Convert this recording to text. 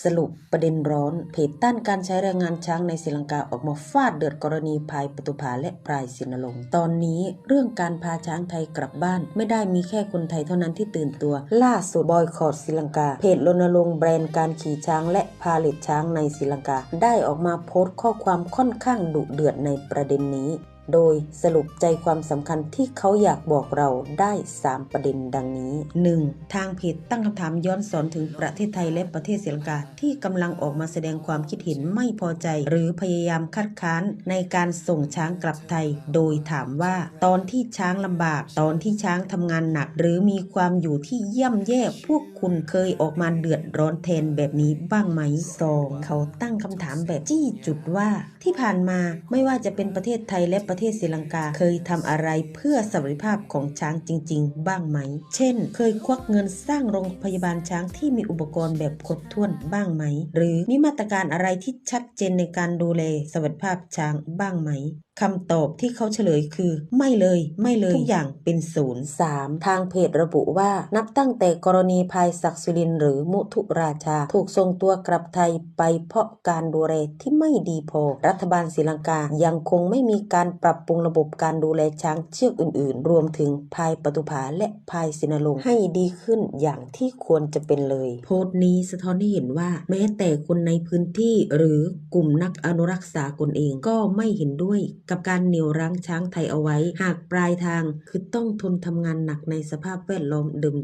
สรุปประเด็นร้อนเพจต้านการใช้แรงงานช้างในศรีลังกาออกมาฟาดเดือดกรณีพายปตุภาและพลายสินรงค์ตอนนี้เรื่องการพาช้างไทยกลับบ้านไม่ได้มีแค่คนไทยเท่านั้นที่ตื่นตัวล่าสุดบอยคอตศรีลังกาเพจรณรงค์แบรนด์การขี่ช้างและพาเลทช้างในศรีลังกาได้ออกมาโพสต์ข้อความค่อนข้างดุเดือดในประเด็นนี้โดยสรุปใจความสำคัญที่เขาอยากบอกเราได้3ประเด็นดังนี้ 1. ทางเพจตั้งคำถามย้อนสอนถึงประเทศไทยและประเทศศรีลังกาที่กำลังออกมาแสดงความคิดเห็นไม่พอใจหรือพยายามคัดค้านในการส่งช้างกลับไทยโดยถามว่าตอนที่ช้างลำบากตอนที่ช้างทำงานหนักหรือมีความอยู่ที่ย่ำแย่พวกคุณเคยออกมาเดือดร้อนแทนแบบนี้บ้างไหม 2. เขาตั้งคำถามแบบจี้จุดว่าที่ผ่านมาไม่ว่าจะเป็นประเทศไทยและประเทศศรีลังกาเคยทำอะไรเพื่อสวัสดิภาพของช้างจริงๆบ้างไหมเช่นเคยควักเงินสร้างโรงพยาบาลช้างที่มีอุปกรณ์แบบครบถ้วนบ้างไหมหรือมีมาตรการอะไรที่ชัดเจนในการดูแลสวัสดิภาพช้างบ้างไหมคำตอบที่เขาเฉลยคือไม่เลยทุกอย่างเป็นศูนย์ 3. ทางเพจระบุว่านับตั้งแต่กรณีพายศักดิ์สุรินทร์หรือมุทุราชาถูกส่งตัวกลับไทยไปเพราะการดูแลที่ไม่ดีพอรัฐบาลศรีลังกายังคงไม่มีการปรับปรุงระบบการดูแลช้างเชือกอื่นๆรวมถึงพายปตุภาและพายสินรงค์ให้ดีขึ้นอย่างที่ควรจะเป็นเลยโพสต์นี้สะท้อนให้เห็นว่าแม้แต่คนในพื้นที่หรือกลุ่มนักอนุรักษ์สากลเองก็ไม่เห็นด้วยกับการเหนี่ยวรั้งช้างไทยเอาไว้หากปลายทางคือต้องทนทำงานหนักในสภาพแวดล้อมเดิม